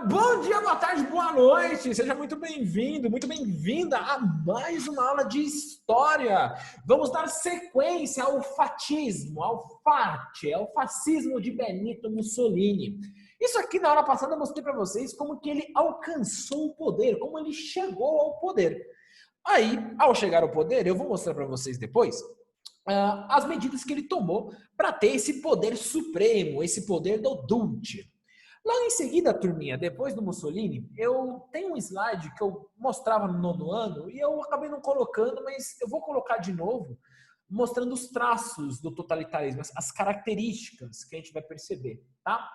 Bom dia, boa tarde, boa noite. Seja muito bem-vindo, muito bem-vinda a mais uma aula de história. Vamos dar sequência ao fatismo, ao fascismo de Benito Mussolini. Isso aqui na aula passada eu mostrei para vocês como que ele alcançou o poder, como ele chegou ao poder. Aí, ao chegar ao poder, eu vou mostrar para vocês depois as medidas que ele tomou para ter esse poder supremo, esse poder do Dulce. Logo em seguida, turminha, depois do Mussolini, eu tenho um slide que eu mostrava no nono ano e eu acabei não colocando, mas eu vou colocar de novo, mostrando os traços do totalitarismo, as características que a gente vai perceber, tá?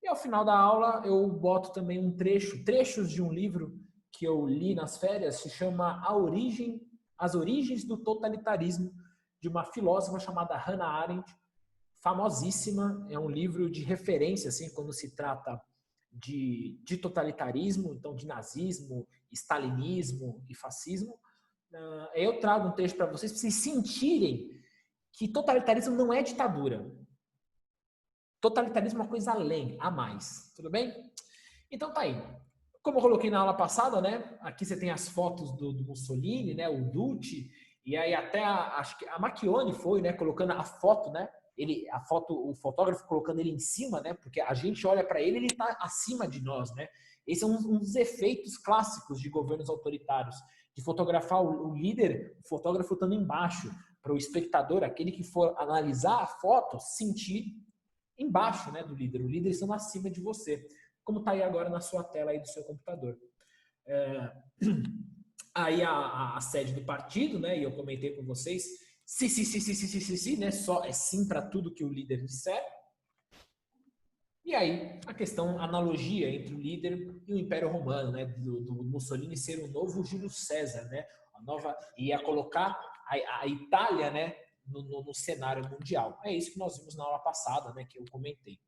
E ao final da aula eu boto também trechos de um livro que eu li nas férias, se chama As Origens do Totalitarismo, de uma filósofa chamada Hannah Arendt, famosíssima, é um livro de referência, assim, quando se trata de totalitarismo, então de nazismo, stalinismo e fascismo. Eu trago um texto para vocês sentirem que totalitarismo não é ditadura. Totalitarismo é uma coisa além, a mais, tudo bem? Então tá aí. Como eu coloquei na aula passada, né? Aqui você tem as fotos do Mussolini, né? O Dulce, e aí até acho que a Macchione foi, né? Colocando a foto, né? O fotógrafo colocando ele em cima, né? Porque a gente olha para ele está acima de nós, né? Esse é um dos efeitos clássicos de governos autoritários, de fotografar o líder, o fotógrafo estando embaixo, para o espectador, aquele que for analisar a foto, sentir embaixo, né, do líder. O líder estando acima de você, como está aí agora na sua tela aí do seu computador. Aí a sede do partido, né? E eu comentei com vocês. Sim, né? Só é sim para tudo que o líder disser. E aí, a questão, analogia entre o líder e o Império Romano, né? Do Mussolini ser o novo Júlio César, né? Ia colocar a Itália, né? No cenário mundial. É isso que nós vimos na aula passada, né? Que eu comentei.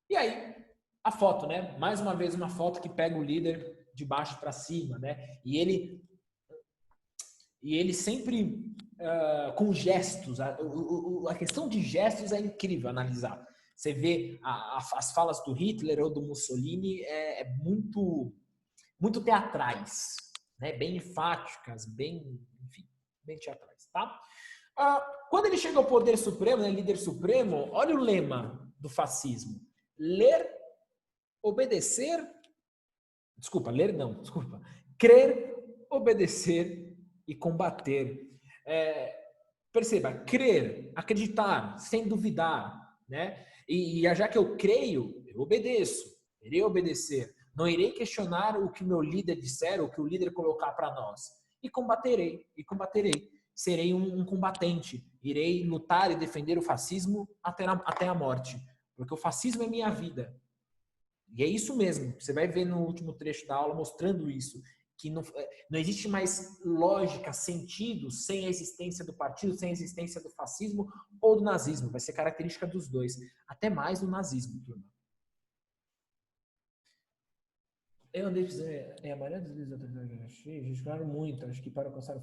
E aí, a foto, né? Mais uma vez, uma foto que pega o líder de baixo para cima, né? E ele sempre com gestos. A questão de gestos é incrível analisar. Você vê as falas do Hitler ou do Mussolini muito teatrais, né? Bem enfáticas, enfim, bem teatrais, tá? Quando ele chega ao poder supremo, né, líder supremo, olha o lema do fascismo: ler, obedecer, crer, obedecer e combater. Perceba, crer, acreditar, sem duvidar, né? E já que eu creio, eu obedeço, irei obedecer. Não irei questionar o que meu líder disser, o que o líder colocar para nós. E combaterei. Serei um combatente. Irei lutar e defender o fascismo até a morte. Porque o fascismo é minha vida. E é isso mesmo. Você vai ver no último trecho da aula mostrando isso. Que não existe mais lógica, sentido sem a existência do partido, sem a existência do fascismo ou do nazismo. Vai ser característica dos dois. Até mais do nazismo, turma. Eu andei a maioria dos líderes gesticularam muito, acho que para alcançar o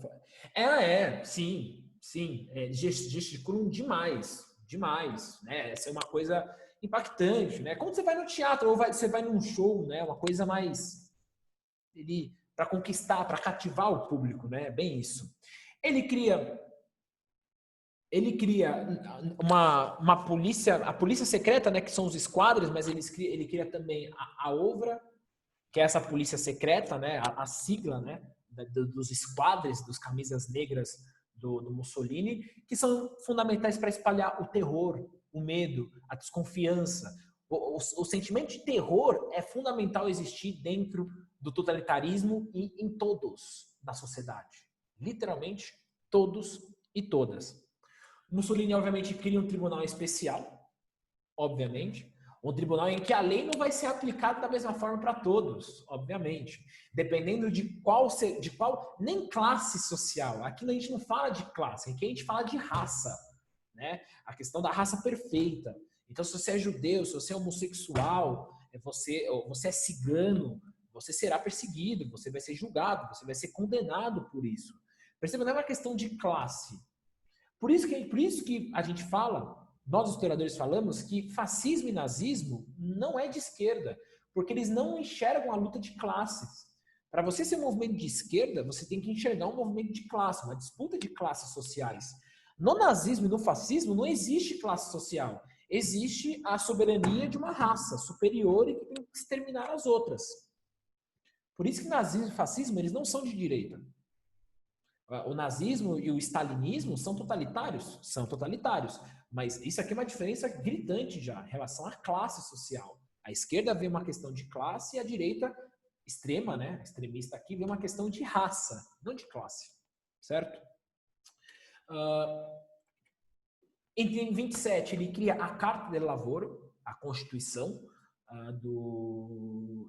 sim, gesticulam demais, né? Essa é uma coisa impactante, né? Como você vai no teatro ou você vai num show, né? Uma coisa mais para conquistar, para cativar o público, né? Bem isso. Ele cria uma polícia, a polícia secreta, né? Que são os esquadros, mas ele cria também a OVRA, que é essa polícia secreta, né? A sigla, né? Dos esquadros, dos camisas negras do Mussolini, que são fundamentais para espalhar o terror, o medo, a desconfiança. O sentimento de terror é fundamental existir dentro do totalitarismo e em todos da sociedade. Literalmente, todos e todas. Mussolini, obviamente, cria um tribunal especial, obviamente, um tribunal em que a lei não vai ser aplicada da mesma forma para todos, obviamente. Dependendo de qual, nem classe social. Aqui a gente não fala de classe, aqui a gente fala de raça, né? A questão da raça perfeita. Então, se você é judeu, se você é homossexual, você é cigano, você será perseguido, você vai ser julgado, você vai ser condenado por isso. Perceba, não é uma questão de classe. Por isso que a gente fala, nós historiadores falamos que fascismo e nazismo não é de esquerda. Porque eles não enxergam a luta de classes. Para você ser um movimento de esquerda, você tem que enxergar um movimento de classe, uma disputa de classes sociais. No nazismo e no fascismo não existe classe social. Existe a soberania de uma raça superior e que tem que exterminar as outras. Por isso que nazismo e fascismo eles não são de direita. O nazismo e o stalinismo são totalitários? São totalitários. Mas isso aqui é uma diferença gritante já em relação à classe social. A esquerda vê uma questão de classe e a direita extrema, né, extremista aqui, vê uma questão de raça, não de classe. Certo? Em 27, ele cria a Carta del Lavoro, a Constituição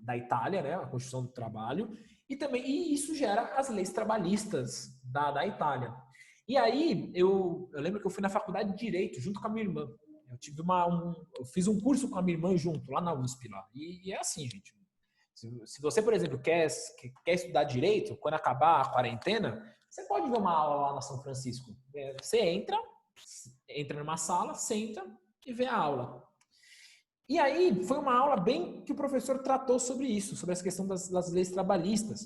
da Itália, né, a Constituição do Trabalho, e isso gera as leis trabalhistas da Itália. E aí, eu lembro que eu fui na faculdade de Direito, junto com a minha irmã. Eu fiz um curso com a minha irmã junto, lá na USP. Lá. E é assim, gente. Se você, por exemplo, quer estudar Direito, quando acabar a quarentena, você pode ver uma aula lá na São Francisco. Você entra numa sala, senta e vê a aula. E aí, foi uma aula bem que o professor tratou sobre isso, sobre essa questão das leis trabalhistas.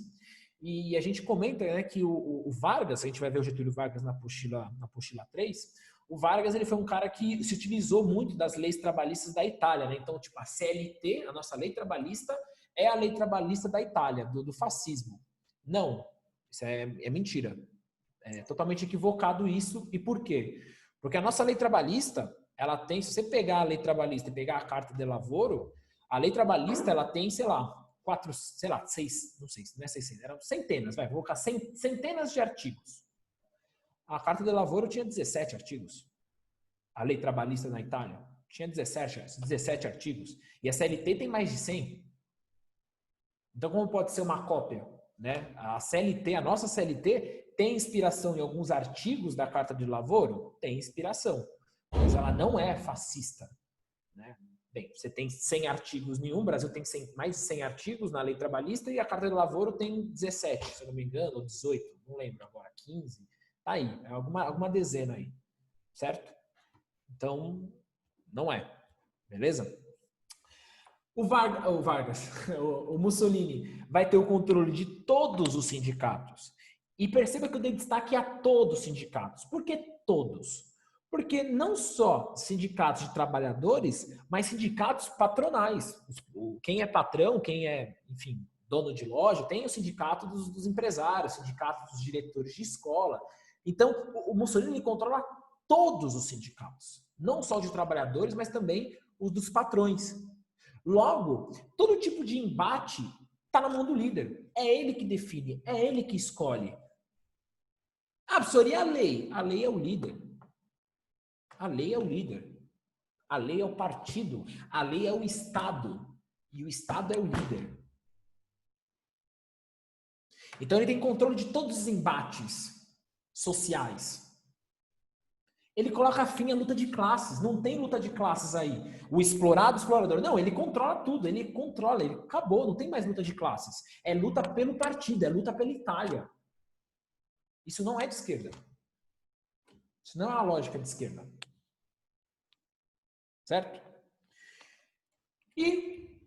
E a gente comenta, né, que o Vargas, a gente vai ver o Getúlio Vargas na apostila 3, o Vargas ele foi um cara que se utilizou muito das leis trabalhistas da Itália. Né? Então, tipo, a CLT, a nossa lei trabalhista, é a lei trabalhista da Itália, do fascismo. Não, isso é mentira. É totalmente equivocado isso. E por quê? Porque a nossa lei trabalhista, ela tem, se você pegar a lei trabalhista e pegar a Carta del Lavoro, a lei trabalhista, ela tem, sei lá, 6, não sei, não é 600, eram centenas, vou colocar centenas de artigos. A Carta del Lavoro tinha 17 artigos. A lei trabalhista na Itália tinha 17 artigos. E a CLT tem mais de 100. Então, como pode ser uma cópia? Né? A nossa CLT tem inspiração em alguns artigos da Carta del Lavoro? Tem inspiração. Mas ela não é fascista. Né? Bem, você tem 100 artigos em o Brasil tem mais de 100 artigos na lei trabalhista e a Carta del Lavoro tem 17, se eu não me engano, ou 18, não lembro agora, 15. Tá aí, é alguma dezena aí, certo? Então, não é, beleza? O Mussolini vai ter o controle de todos os sindicatos. E perceba que eu dei destaque a todos os sindicatos. Por que todos? Porque não só sindicatos de trabalhadores, mas sindicatos patronais. Quem é patrão, quem é, enfim, dono de loja, tem o sindicato dos empresários, o sindicato dos diretores de escola. Então, o Mussolini controla todos os sindicatos. Não só de trabalhadores, mas também os dos patrões. Logo, todo tipo de embate está na mão do líder. É ele que define, é ele que escolhe. Ah, professor, e a lei? A lei é o líder. A lei é o líder. A lei é o partido. A lei é o Estado. E o Estado é o líder. Então ele tem controle de todos os embates sociais. Ele coloca fim à luta de classes. Não tem luta de classes aí. O explorado, o explorador. Não, ele controla tudo. Ele controla. Ele acabou. Não tem mais luta de classes. É luta pelo partido. É luta pela Itália. Isso não é de esquerda. Isso não é uma lógica de esquerda. Certo? E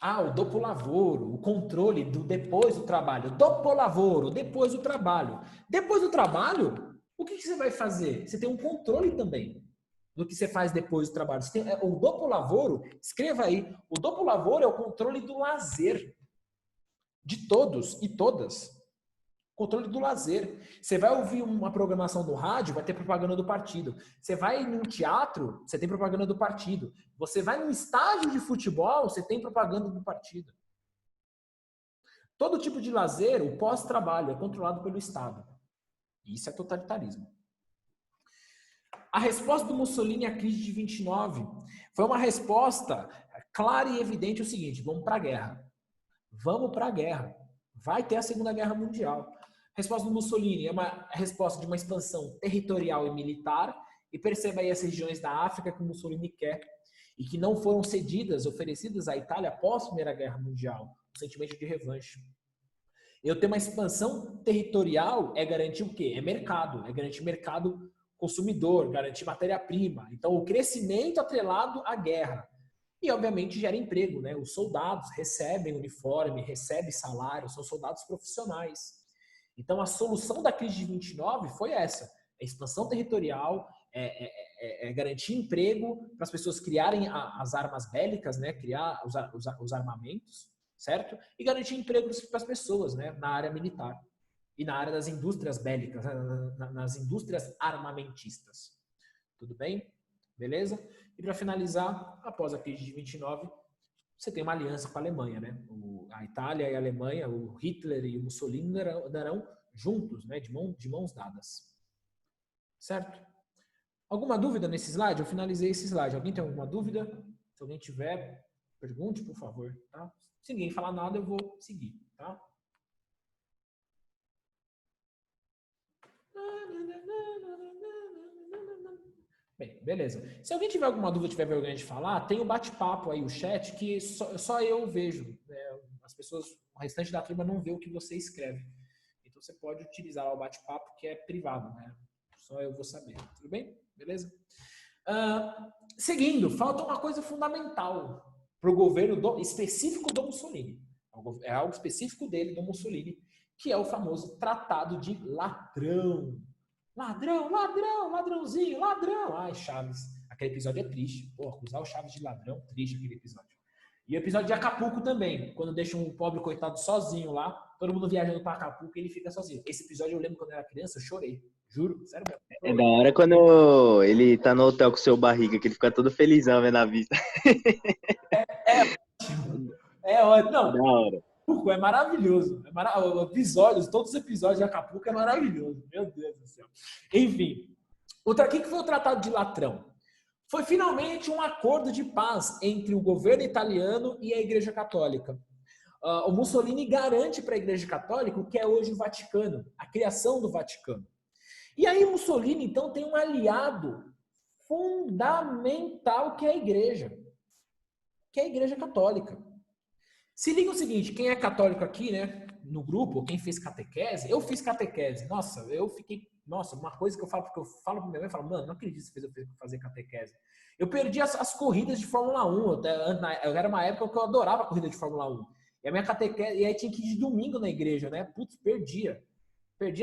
o dopolavoro, o controle do depois do trabalho. Dopolavoro, depois do trabalho. Depois do trabalho, o que você vai fazer? Você tem um controle também do que você faz depois do trabalho. Você tem, o dopolavoro, escreva aí, o dopolavoro é o controle do lazer de todos e todas. Controle do lazer. Você vai ouvir uma programação do rádio, vai ter propaganda do partido. Você vai num teatro, você tem propaganda do partido. Você vai num estádio de futebol, você tem propaganda do partido. Todo tipo de lazer, o pós-trabalho, é controlado pelo Estado. Isso é totalitarismo. A resposta do Mussolini à crise de 29 foi uma resposta clara e evidente o seguinte: vamos para a guerra. Vamos para a guerra. Vai ter a Segunda Guerra Mundial. A resposta do Mussolini é uma resposta de uma expansão territorial e militar, e perceba aí as regiões da África que o Mussolini quer e que não foram cedidas, oferecidas à Itália após a Primeira Guerra Mundial. O sentimento de revanche. Eu ter uma expansão territorial é garantir o quê? É mercado, é garantir mercado consumidor, garantir matéria-prima. Então, o crescimento atrelado à guerra. E, obviamente, gera emprego, né? Os soldados recebem uniforme, recebem salário, são soldados profissionais. Então, a solução da crise de 29 foi essa. A expansão territorial, garantir emprego para as pessoas criarem as armas bélicas, né? Criar os armamentos, certo? E garantir emprego para as pessoas, né? Na área militar e na área das indústrias bélicas, nas indústrias armamentistas. Tudo bem? Beleza? E para finalizar, após a crise de 29, você tem uma aliança com a Alemanha, né? A Itália e a Alemanha, o Hitler e o Mussolini andarão juntos, né? De mãos dadas. Certo? Alguma dúvida nesse slide? Eu finalizei esse slide. Alguém tem alguma dúvida? Se alguém tiver, pergunte, por favor. Tá? Se ninguém falar nada, eu vou seguir. Tá? Bem, beleza. Se alguém tiver alguma dúvida, tiver vergonha de falar, tem o bate-papo aí, o chat, que só eu vejo. As pessoas, o restante da turma não vê o que você escreve. Então você pode utilizar o bate-papo, que é privado, né? Só eu vou saber. Tudo bem? Beleza? Seguindo, falta uma coisa fundamental para o governo específico do Mussolini. É algo específico dele, do Mussolini, que é o famoso Tratado de Ladrão. Ladrão, ladrão, ladrãozinho, ladrão. Ai, Chaves. Aquele episódio é triste. Pô, acusar o Chaves de ladrão, triste aquele episódio. E o episódio de Acapulco também, quando deixa um pobre coitado sozinho lá, todo mundo viajando para Acapulco e ele fica sozinho. Esse episódio eu lembro quando eu era criança, eu chorei. Juro, sério mesmo. É da hora quando ele tá no hotel com o seu barriga, que ele fica todo felizão vendo a vista. Ótimo. Não, Da hora. Acapulco é maravilhoso. Episódios, todos os episódios de Acapulco é maravilhoso. Meu Deus do céu. Enfim, o que foi o Tratado de Latrão? Foi finalmente um acordo de paz entre o governo italiano e a Igreja Católica. O Mussolini garante para a Igreja Católica o que é hoje o Vaticano, a criação do Vaticano. E aí Mussolini, então, tem um aliado fundamental que é a Igreja, que é a Igreja Católica. Se liga o seguinte, quem é católico aqui, né, no grupo, ou quem fez catequese, eu fiz catequese. Nossa, eu fiquei... Nossa, uma coisa que eu falo, porque eu falo pra minha mãe, eu falo, mano, não acredito que você fez eu fazer catequese. Eu perdi as corridas de Fórmula 1. Eu era uma época que eu adorava a corrida de Fórmula 1. E a minha catequese... E aí tinha que ir de domingo na igreja, né? Putz, perdi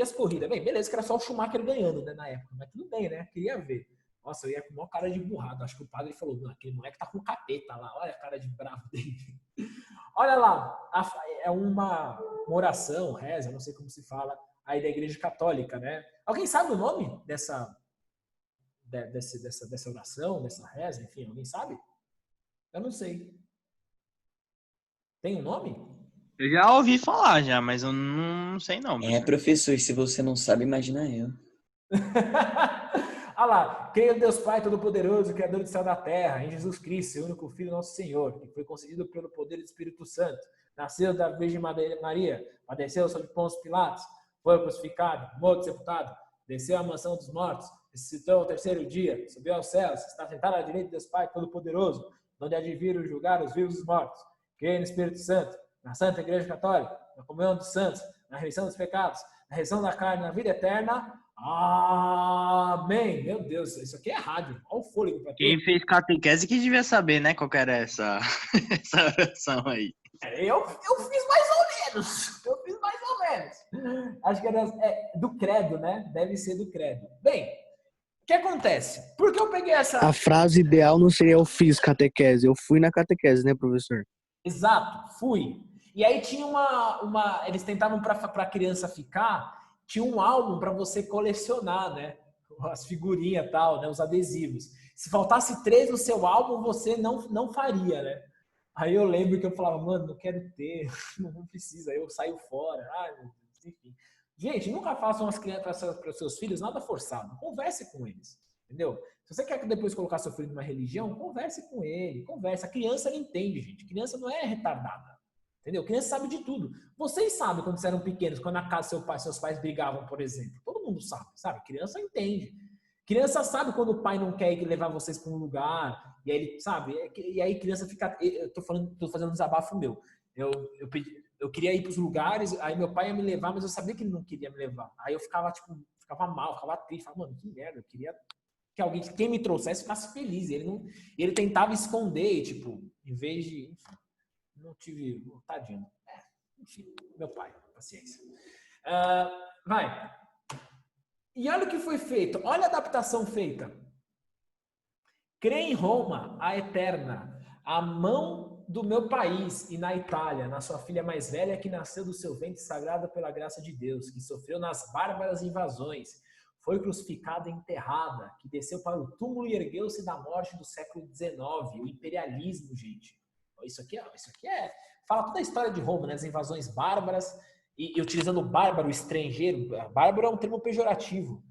as corridas. Bem, beleza, que era só o Schumacher ganhando, né, na época. Mas tudo bem, né? Queria ver. Nossa, eu ia com o maior cara de burrado. Acho que o padre falou, não, aquele moleque tá com o capeta lá. Olha a cara de bravo dele. Olha lá, é uma oração, reza, não sei como se fala, aí da Igreja Católica, né? Alguém sabe o nome dessa oração, dessa reza? Enfim, alguém sabe? Eu não sei. Tem um nome? Eu já ouvi falar já, mas eu não sei não. Professor, se você não sabe, imagina eu. Olha lá, creio em Deus Pai Todo-Poderoso, Criador do céu e da terra, em Jesus Cristo, seu único Filho, nosso Senhor, que foi concedido pelo poder do Espírito Santo, nasceu da Virgem Maria, padeceu sob Pôncio Pilatos, foi crucificado, morto, sepultado, desceu à mansão dos mortos, ressuscitou ao terceiro dia, subiu aos céus, está sentado à direita de Deus Pai Todo-Poderoso, onde há de vir julgar os vivos e os mortos. Creio no Espírito Santo, na Santa Igreja Católica, na comunhão dos santos, na remissão dos pecados, na ressurreição da carne, na vida eterna. Amém. Meu Deus, isso aqui é rádio. Olha o fôlego para ter. Quem fez catequese que devia saber, né, qual que era essa oração aí. Eu fiz mais ou menos. Acho que era do credo, né? Deve ser do credo. Bem, o que acontece? Por que eu peguei essa... A frase ideal não seria eu fiz catequese, eu fui na catequese, né, professor? Exato, fui. E aí tinha eles tentavam para a criança ficar, tinha um álbum para você colecionar, né? As figurinhas e tal, né? Os adesivos. Se faltasse 3 no seu álbum, você não faria, né? Aí eu lembro que eu falava, mano, não quero ter, não precisa, aí eu saio fora. Ai, meu Deus, enfim. Gente, nunca façam as crianças para seus filhos nada forçado. Converse com eles, entendeu? Se você quer depois colocar seu filho numa religião, converse com ele, converse. A criança ela entende, gente. A criança não é retardada, entendeu? A criança sabe de tudo. Vocês sabem quando vocês eram pequenos, quando na casa seus pais brigavam, por exemplo. Todo mundo sabe, sabe? A criança entende. Criança sabe quando o pai não quer levar vocês para um lugar, e aí ele, sabe? E aí criança fica... Eu tô fazendo um desabafo meu. Eu queria ir para os lugares, aí meu pai ia me levar, mas eu sabia que ele não queria me levar. Aí eu ficava, tipo, ficava mal, ficava triste. Falava, mano, que merda, eu queria que alguém, quem me trouxesse, ficasse feliz. Ele tentava esconder, tipo, em vez de... Enfim, não tive... Tadinho. Enfim, meu pai, paciência. Vai. E olha o que foi feito. Olha a adaptação feita. Crê em Roma, a eterna, a mão do meu país, e na Itália, na sua filha mais velha, que nasceu do seu ventre sagrado pela graça de Deus, que sofreu nas bárbaras invasões, foi crucificada e enterrada, que desceu para o túmulo e ergueu-se da morte do século XIX, o imperialismo, gente. Isso aqui é... Fala toda a história de Roma, né? As invasões bárbaras, e utilizando bárbaro, estrangeiro. Bárbaro é um termo pejorativo.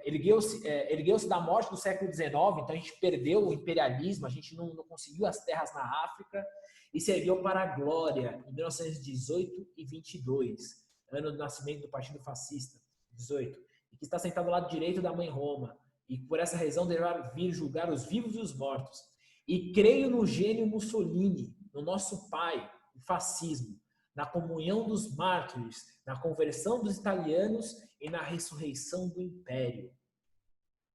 Ergueu-se da morte do século XIX, então a gente perdeu o imperialismo, a gente não conseguiu as terras na África, e se ergueu para a glória em 1918 e 22, ano do nascimento do Partido Fascista, 18, e que está sentado ao lado direito da mãe Roma, e por essa razão deverá vir julgar os vivos e os mortos. E creio no gênio Mussolini, no nosso pai, o fascismo, na comunhão dos mártires, na conversão dos italianos e na ressurreição do império.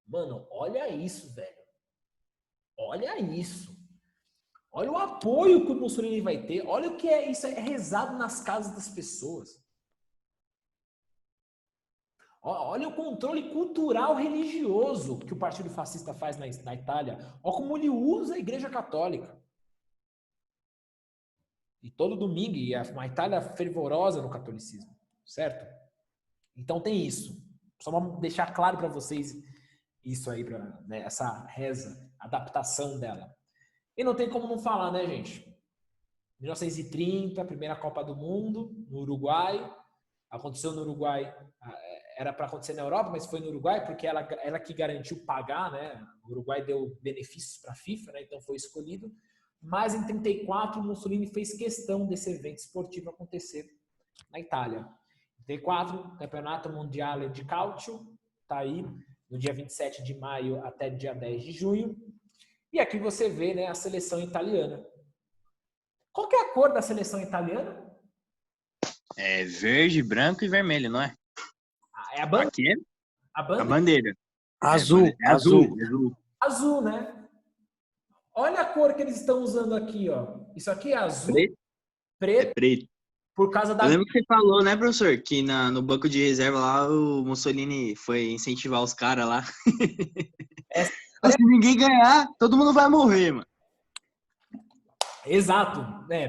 Mano, olha isso, velho. Olha isso. Olha o apoio que o Mussolini vai ter. Olha o que é isso. É rezado nas casas das pessoas. Olha o controle cultural religioso que o Partido Fascista faz na Itália. Olha como ele usa a Igreja Católica. E todo domingo, e uma Itália fervorosa no catolicismo, certo? Então tem isso. Só vamos deixar claro para vocês isso aí, né, essa reza, adaptação dela. E não tem como não falar, né, gente? 1930, primeira Copa do Mundo, no Uruguai. Aconteceu no Uruguai, era para acontecer na Europa, mas foi no Uruguai porque ela que garantiu pagar, né? O Uruguai deu benefícios para a FIFA, né? Então foi escolhido. Mas em 34, o Mussolini fez questão desse evento esportivo acontecer na Itália. 34, Campeonato Mundial de Calcio, tá aí, no dia 27 de maio até dia 10 de junho. E aqui você vê, né, a seleção italiana. Qual que é a cor da seleção italiana? É verde, branco e vermelho, não é? É a bandeira. Aqui é A bandeira. a bandeira. Azul, É azul. Azul, né? Olha a cor que eles estão usando aqui, ó. Isso aqui é azul, Preto? preto, É preto. por causa da... Eu lembro que você falou, né, professor, que no banco de reserva lá o Mussolini foi incentivar os caras lá. Se ninguém ganhar, todo mundo vai morrer, mano. Exato.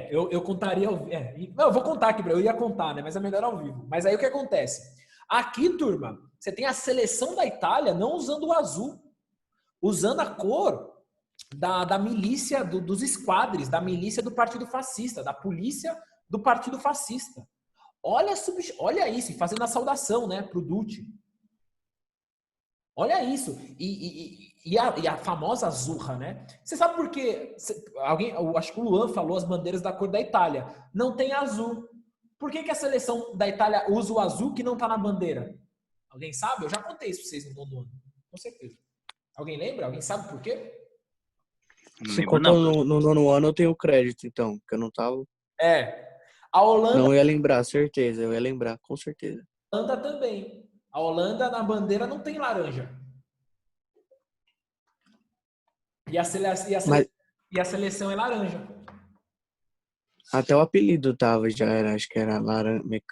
Eu contaria ao vivo. Não, eu vou contar aqui, eu ia contar, né? Mas é melhor ao vivo. Mas aí o que acontece? Aqui, turma, você tem a seleção da Itália não usando o azul, usando a cor da milícia, dos esquadres, da milícia do Partido Fascista, da polícia do Partido Fascista. Olha isso, e fazendo a saudação, né, pro Duce. Olha isso. E a famosa azurra, né? Você sabe por quê? Eu acho que o Luan falou as bandeiras da cor da Itália. Não tem azul. Por que a seleção da Itália usa o azul que não tá na bandeira? Alguém sabe? Eu já contei isso pra vocês no nono ano. Com certeza. Alguém lembra? Alguém sabe por quê? Se contou no nono ano, eu tenho crédito, então, porque eu não tava. A Holanda... Não ia lembrar, certeza. Eu ia lembrar, com certeza. A Holanda também. A Holanda, na bandeira, não tem laranja. E a seleção é laranja. Até o apelido tava, já era, acho que era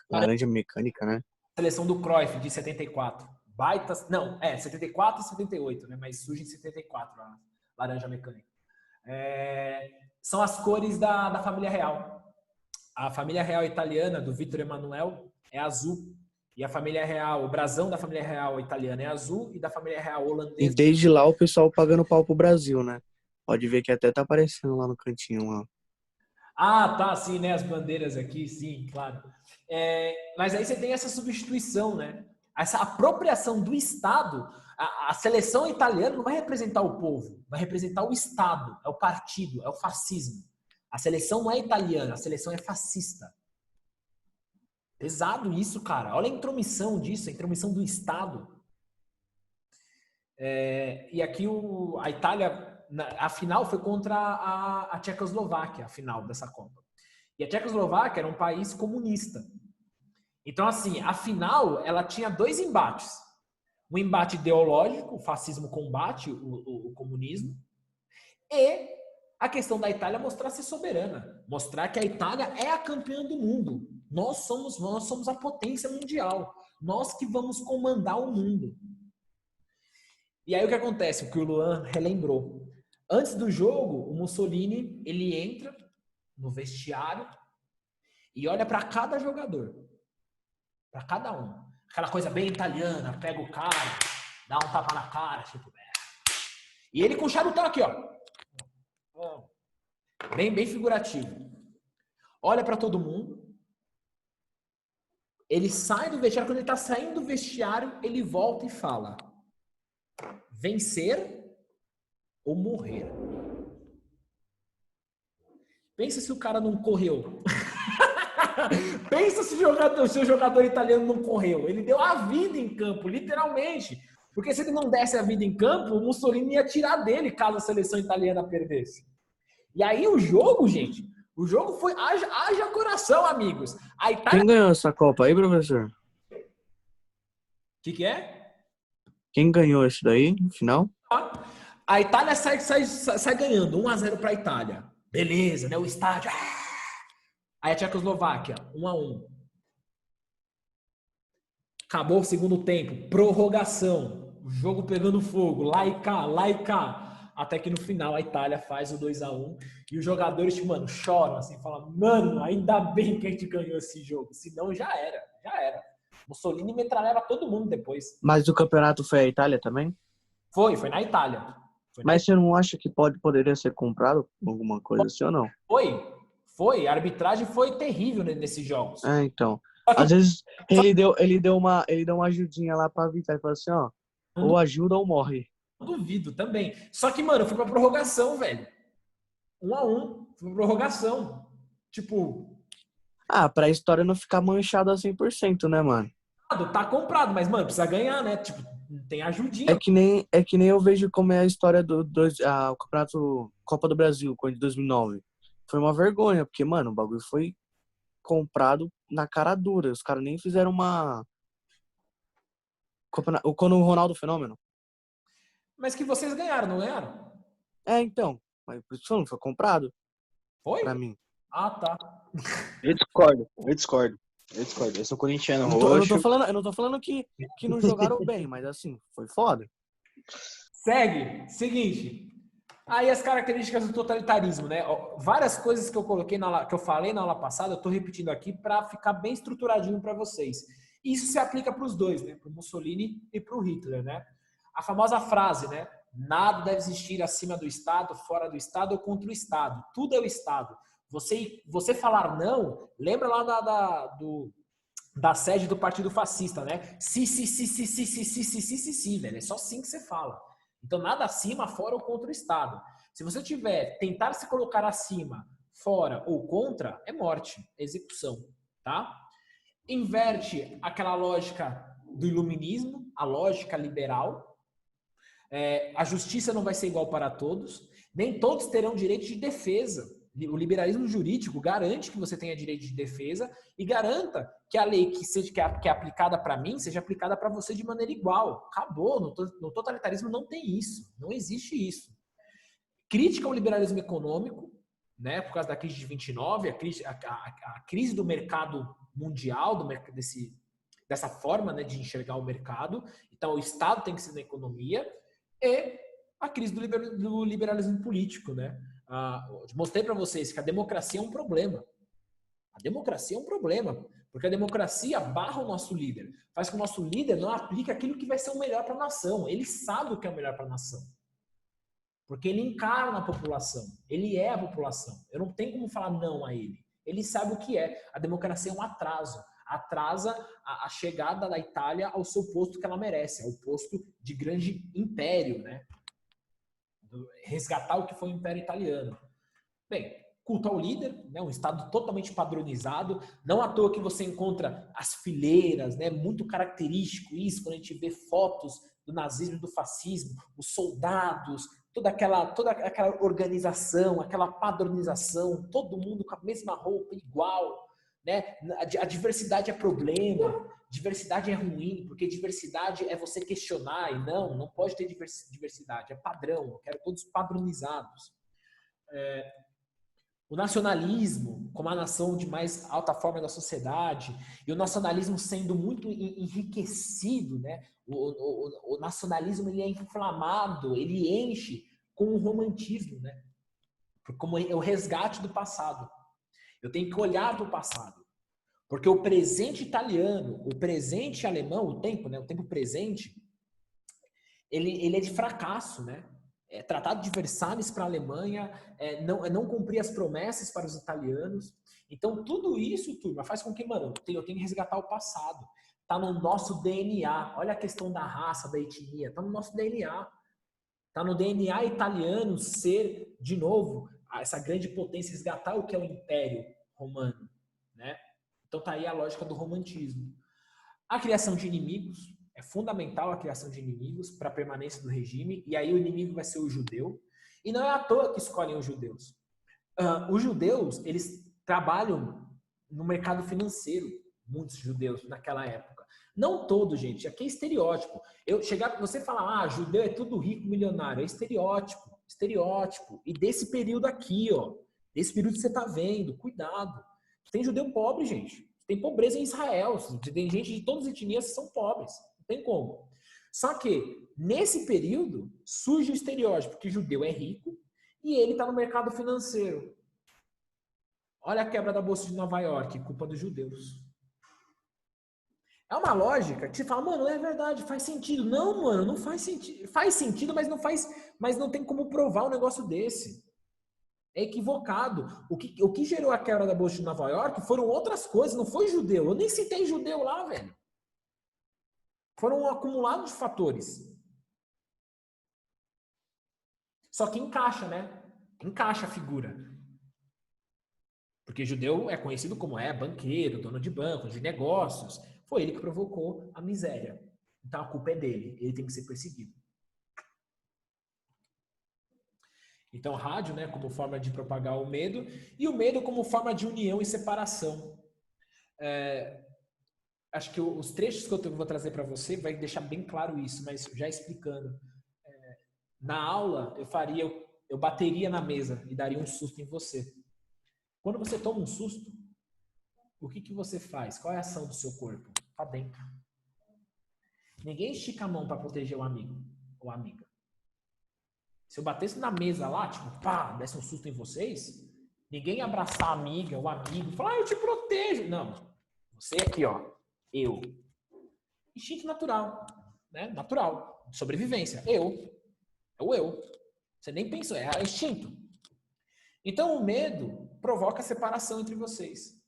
laranja mecânica, né? Seleção do Cruyff, de 74. Não, 74 e 78, né? Mas surge em 74 a laranja mecânica. São as cores da família real. A família real italiana, do Vittor Emanuele, é azul. E a família real, o brasão da família real italiana é azul e da família real holandesa... E desde lá o pessoal pagando pau pro Brasil, né? Pode ver que até tá aparecendo lá no cantinho lá. Ah, tá, sim, né? As bandeiras aqui, sim, claro. Mas aí você tem essa substituição, né? Essa apropriação do Estado. A seleção italiana não vai representar o povo, vai representar o Estado, é o partido, é o fascismo. A seleção não é italiana, a seleção é fascista. Pesado isso, cara. Olha a intromissão disso, a intromissão do Estado. E aqui a Itália, a final foi contra a Tchecoslováquia, a final dessa Copa. E a Tchecoslováquia era um país comunista. Então, assim, a final, ela tinha dois embates. Um embate ideológico, o fascismo combate o comunismo, e a questão da Itália mostrar ser soberana, mostrar que a Itália é a campeã do mundo. Nós somos a potência mundial. Nós que vamos comandar o mundo. E aí o que acontece? O que o Luan relembrou. Antes do jogo, o Mussolini, ele entra no vestiário e olha para cada jogador. Para cada um. Aquela coisa bem italiana, pega o cara, dá um tapa na cara, tipo... E ele com o charutão aqui, ó. Bem figurativo. Olha para todo mundo. Ele sai do vestiário. Quando ele tá saindo do vestiário, ele volta e fala: vencer ou morrer. Pensa se o cara não correu. Pensa se o seu jogador italiano não correu. Ele deu a vida em campo, literalmente. Porque se ele não desse a vida em campo, o Mussolini ia tirar dele caso a seleção italiana perdesse. E aí o jogo, gente, o jogo foi... Haja coração, amigos. A Itália... Quem ganhou essa Copa aí, professor? O que é? Quem ganhou isso daí, no final? A Itália sai ganhando, 1-0 para a Itália. Beleza, né? O estádio... Aí a Tchecoslováquia, 1-1. Acabou o segundo tempo, prorrogação, o jogo pegando fogo, lá e cá. Até que no final a Itália faz o 2-1 e os jogadores, mano, choram assim, falam: mano, ainda bem que a gente ganhou esse jogo, senão já era. Mussolini metralhava todo mundo depois. Mas o campeonato foi a Itália também? Foi na Itália. Mas você não acha que poderia ser comprado alguma coisa assim ou não? Foi. A arbitragem foi terrível nesses jogos. É, então. Às vezes ele deu uma ajudinha lá pra Vitória e falou assim, ó, ou ajuda ou morre. Duvido também. Só que, mano, foi pra prorrogação, velho. 1-1. Foi pra prorrogação. Tipo... pra história não ficar manchada 100%, né, mano? Tá comprado, mas, mano, precisa ganhar, né? Tipo, tem ajudinha. É que nem eu vejo como é a história do campeonato Copa do Brasil, de 2009. Foi uma vergonha, porque, mano, o bagulho foi comprado na cara dura. Os caras nem fizeram uma... Quando o Ronaldo Fenômeno. Mas que vocês ganharam, não ganharam? Então. Mas por isso não foi comprado. Foi? Pra mim. Ah, tá. Eu discordo. Eu sou corintiano roxo. Eu não tô falando que não jogaram bem, mas assim, foi foda. Segue. Seguinte. Aí as características do totalitarismo, né? Várias coisas que eu coloquei que eu falei na aula passada, eu tô repetindo aqui para ficar bem estruturadinho para vocês. Isso se aplica para os dois, né? Para o Mussolini e para o Hitler, né? A famosa frase, né? Nada deve existir acima do Estado, fora do Estado ou contra o Estado. Tudo é o Estado. Você falar não, lembra lá da sede do Partido Fascista, né? Sim, velho. É só sim que você fala. Então, nada acima, fora ou contra o Estado. Se você tentar se colocar acima, fora ou contra, é morte, é execução, tá? Inverte aquela lógica do iluminismo, a lógica liberal. A justiça não vai ser igual para todos. Nem todos terão direito de defesa. O liberalismo jurídico garante que você tenha direito de defesa e garanta que a lei que é aplicada para mim seja aplicada para você de maneira igual. Acabou. No totalitarismo não tem isso. Não existe isso. Crítica ao liberalismo econômico, né, por causa da crise de 29, a crise do mercado mundial, dessa forma, né, de enxergar o mercado. Então, o Estado tem que ser na economia. E a crise do liberalismo político, né? Mostrei para vocês que a democracia é um problema. A democracia é um problema, porque a democracia barra o nosso líder, faz com que o nosso líder não aplique aquilo que vai ser o melhor para a nação. Ele sabe o que é o melhor para a nação, porque ele encarna a população, ele é a população. Eu não tenho como falar não a ele. Ele sabe o que é. A democracia é um atraso. Atrasa a chegada da Itália ao seu posto que ela merece, ao posto de grande império, né? Resgatar o que foi o Império Italiano. Bem, culto ao líder, né? Um Estado totalmente padronizado. Não à toa que você encontra as fileiras, né? Muito característico isso, quando a gente vê fotos do nazismo e do fascismo, os soldados, toda aquela organização, aquela padronização, todo mundo com a mesma roupa, igual. né? A diversidade é problema, diversidade é ruim, porque diversidade é você questionar e não pode ter diversidade, é padrão, eu quero todos padronizados. O nacionalismo, como a nação de mais alta forma da sociedade, e o nacionalismo sendo muito enriquecido, né? O nacionalismo ele é inflamado, ele enche com o romantismo, né? Como é o resgate do passado. Eu tenho que olhar para o passado. Porque o presente italiano, o presente alemão, o tempo, né? O tempo presente, ele é de fracasso, né? Tratado de Versalhes para a Alemanha, não cumprir as promessas para os italianos. Então, tudo isso, turma, faz com que, mano, eu tenho que resgatar o passado. Tá no nosso DNA. Olha a questão da raça, da etnia. Tá no nosso DNA. Tá no DNA italiano ser, de novo, essa grande potência, resgatar o que é o Império Romano, né? Então tá aí a lógica do romantismo. A criação de inimigos. É fundamental a criação de inimigos para a permanência do regime, e aí o inimigo vai ser o judeu. E não é à toa que escolhem os judeus. Os judeus, eles trabalham no mercado financeiro, muitos judeus naquela época. Não todos, gente, aqui é estereótipo. Você falar, judeu é tudo rico, milionário, é estereótipo. E desse período aqui, ó, desse período que você está vendo, cuidado. Tem judeu pobre, gente. Tem pobreza em Israel, tem gente de todas as etnias que são pobres. Tem como. Só que, nesse período, surge o estereótipo que judeu é rico e ele está no mercado financeiro. Olha a quebra da Bolsa de Nova York, culpa dos judeus. É uma lógica que você fala, mano, é verdade, faz sentido. Não, mano, não faz sentido. Faz sentido, mas não tem como provar um negócio desse. É equivocado. O que gerou a quebra da Bolsa de Nova York foram outras coisas, não foi judeu. Eu nem citei judeu lá, velho. Foram um acumulado de fatores. Só que encaixa, né? Encaixa a figura. Porque judeu é conhecido como banqueiro, dono de banco, de negócios. Foi ele que provocou a miséria. Então a culpa é dele. Ele tem que ser perseguido. Então rádio, né, como forma de propagar o medo. E o medo como forma de união e separação. Acho que os trechos que eu vou trazer para você vai deixar bem claro isso, mas já explicando. Na aula, eu bateria na mesa e daria um susto em você. Quando você toma um susto, o que você faz? Qual é a ação do seu corpo? Tá dentro. Ninguém estica a mão para proteger o amigo ou a amiga. Se eu batesse na mesa lá, tipo, pá, desse um susto em vocês, ninguém ia abraçar a amiga ou amigo e falar, eu te protejo. Não. Você aqui, ó. Eu. Instinto natural, né? Natural. Sobrevivência. Eu. É o eu. Você nem pensou, é instinto. Então o medo provoca separação entre vocês.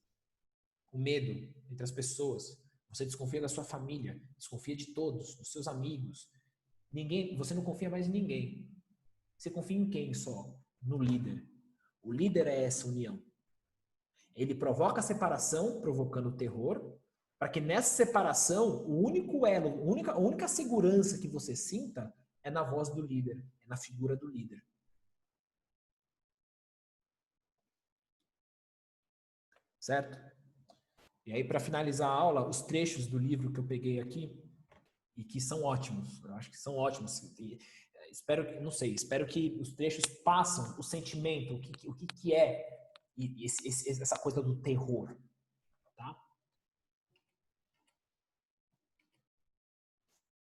O medo entre as pessoas. Você desconfia da sua família, desconfia de todos, dos seus amigos. Você não confia mais em ninguém. Você confia em quem só? No líder. O líder é essa união. Ele provoca a separação, provocando terror, para que nessa separação, o único elo, a única segurança que você sinta é na voz do líder, é na figura do líder. Certo? E aí, para finalizar a aula, os trechos do livro que eu peguei aqui, e que são ótimos, eu acho que são ótimos. Espero que os trechos passem o sentimento, o que é essa coisa do terror. Tá?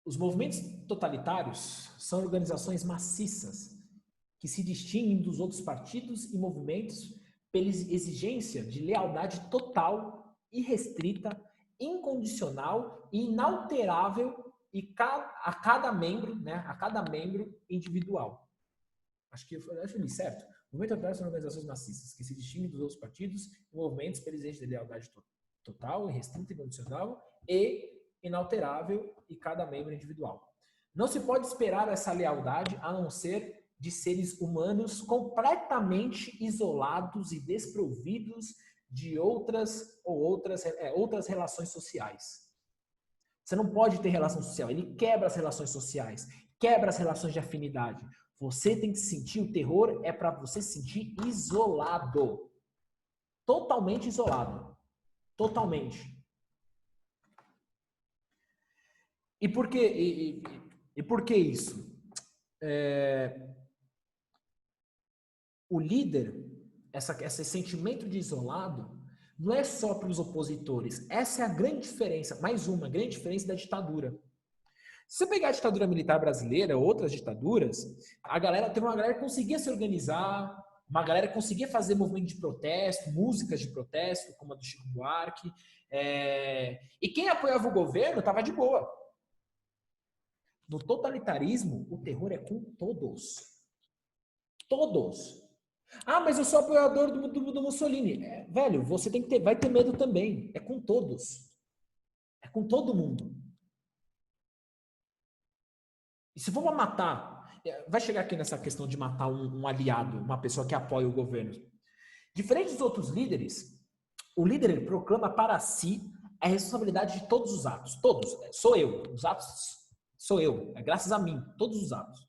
Os movimentos totalitários são organizações maciças que se distinguem dos outros partidos e movimentos pela exigência de lealdade total, irrestrita, incondicional e inalterável a cada membro, né, a cada membro individual. Acho que eu li certo. Movimentos totalitários são organizações maciças que se distinguem dos outros partidos e movimentos pela exigência de lealdade total, irrestrita, incondicional e inalterável e cada membro individual. Não se pode esperar essa lealdade a não ser de seres humanos completamente isolados e desprovidos de outras relações sociais. Você não pode ter relação social. Ele quebra as relações sociais, quebra as relações de afinidade. Você tem que sentir o terror, é para você se sentir isolado. Totalmente isolado. Totalmente. E por que, e por que isso? O líder, esse sentimento de isolado, não é só para os opositores. Essa é a grande diferença, mais uma grande diferença da ditadura. Se você pegar a ditadura militar brasileira, outras ditaduras, teve uma galera que conseguia se organizar, uma galera que conseguia fazer movimento de protesto, músicas de protesto, como a do Chico Buarque, e quem apoiava o governo estava de boa. No totalitarismo, o terror é com todos. Todos. Ah, mas eu sou apoiador do Mussolini. Velho, você vai ter medo também. É com todos. É com todo mundo. E se for matar, vai chegar aqui nessa questão de matar um aliado, uma pessoa que apoia o governo. Diferente dos outros líderes, o líder ele proclama para si a responsabilidade de todos os atos. Todos. Sou eu. Os atos sou eu. É graças a mim. Todos os atos.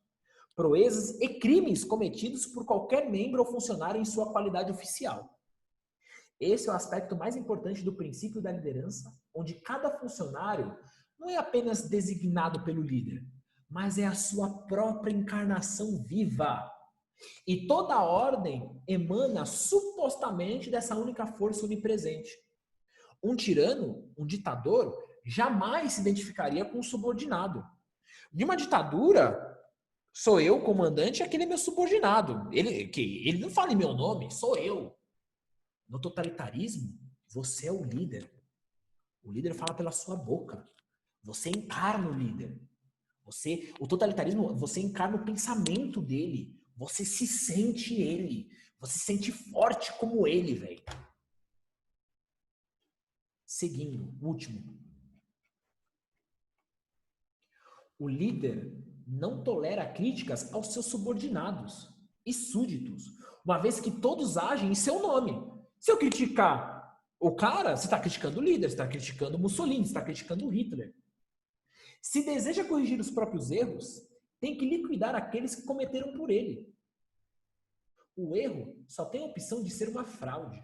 Proezas e crimes cometidos por qualquer membro ou funcionário em sua qualidade oficial. Esse é o aspecto mais importante do princípio da liderança, onde cada funcionário não é apenas designado pelo líder, mas é a sua própria encarnação viva. E toda a ordem emana supostamente dessa única força onipresente. Um tirano, um ditador, jamais se identificaria com um subordinado. De uma ditadura, sou eu, comandante, e aquele é meu subordinado. Ele não fala em meu nome, sou eu. No totalitarismo, você é o líder. O líder fala pela sua boca. Você encarna o líder. O totalitarismo, você encarna o pensamento dele. Você se sente ele. Você se sente forte como ele, velho. Seguindo, último. O líder não tolera críticas aos seus subordinados e súditos, uma vez que todos agem em seu nome. Se eu criticar o cara, você está criticando o líder, você está criticando o Mussolini, você está criticando o Hitler. Se deseja corrigir os próprios erros, tem que liquidar aqueles que cometeram por ele. O erro só tem a opção de ser uma fraude.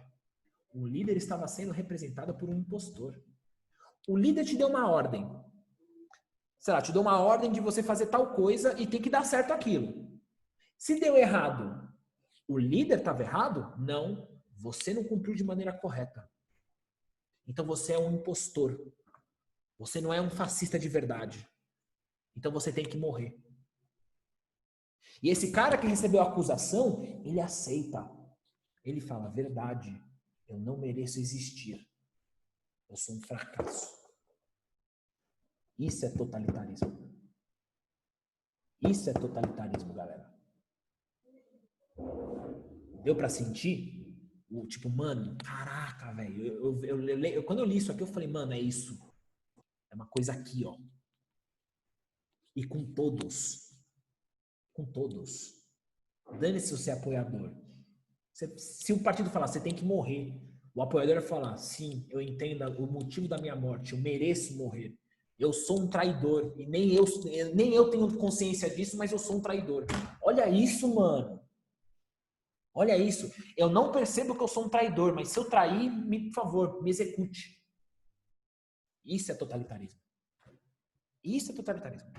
O líder estava sendo representado por um impostor. O líder te deu uma ordem. Sei lá, te deu uma ordem de você fazer tal coisa e tem que dar certo aquilo. Se deu errado, o líder estava errado? Não. Você não cumpriu de maneira correta. Então você é um impostor. Você não é um fascista de verdade. Então você tem que morrer. E esse cara que recebeu a acusação, ele aceita. Ele fala, verdade, eu não mereço existir. Eu sou um fracasso. Isso é totalitarismo. Isso é totalitarismo, galera. Deu pra sentir? Tipo, mano, caraca, velho. Quando eu li isso aqui, eu falei, mano, é isso. É uma coisa aqui, ó. E com todos. Com todos. Dane-se você é apoiador. Se o partido falar, você tem que morrer, o apoiador vai falar, sim, eu entendo o motivo da minha morte, eu mereço morrer. Eu sou um traidor. E nem eu tenho consciência disso, mas eu sou um traidor. Olha isso, mano. Olha isso. Eu não percebo que eu sou um traidor, mas se eu trair, por favor, me execute. Isso é totalitarismo. Isso é totalitarismo.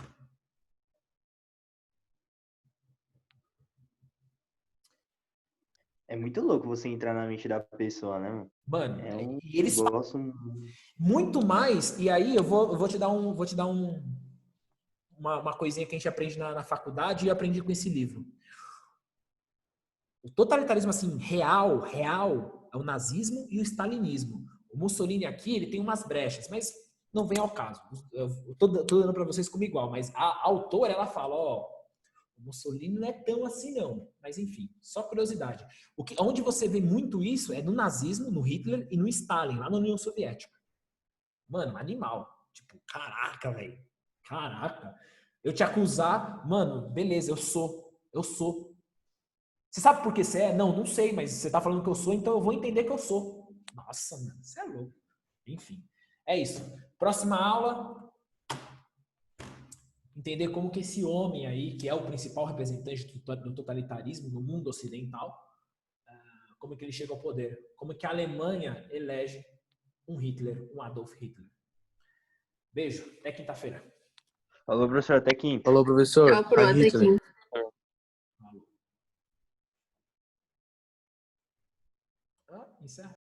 É muito louco você entrar na mente da pessoa, né, mano? Mano, É um e eles negócio... muito mais, e aí eu vou te dar uma coisinha que a gente aprende na faculdade e aprendi com esse livro. O totalitarismo, assim, real, é o nazismo e o stalinismo. O Mussolini aqui, ele tem umas brechas, mas não vem ao caso. Eu tô dando para vocês como igual, mas a autora, ela fala, ó, o Mussolini não é tão assim não. Mas enfim, só curiosidade. Onde você vê muito isso é no nazismo, no Hitler e no Stalin, lá na União Soviética. Mano, animal. Tipo, caraca, velho. Caraca. Eu te acusar, mano, beleza, eu sou. Você sabe por que você é? Não sei, mas você tá falando que eu sou, então eu vou entender que eu sou. Nossa, mano, você é louco. Enfim, é isso. Próxima aula, entender como que esse homem aí, que é o principal representante do totalitarismo no mundo ocidental, como que ele chega ao poder. Como que a Alemanha elege um Hitler, um Adolf Hitler. Beijo, até quinta-feira. Falou, professor, até quinta. Falou, professor. Tchau, pro, Heil até Hitler. aqui. Falou. Encerra.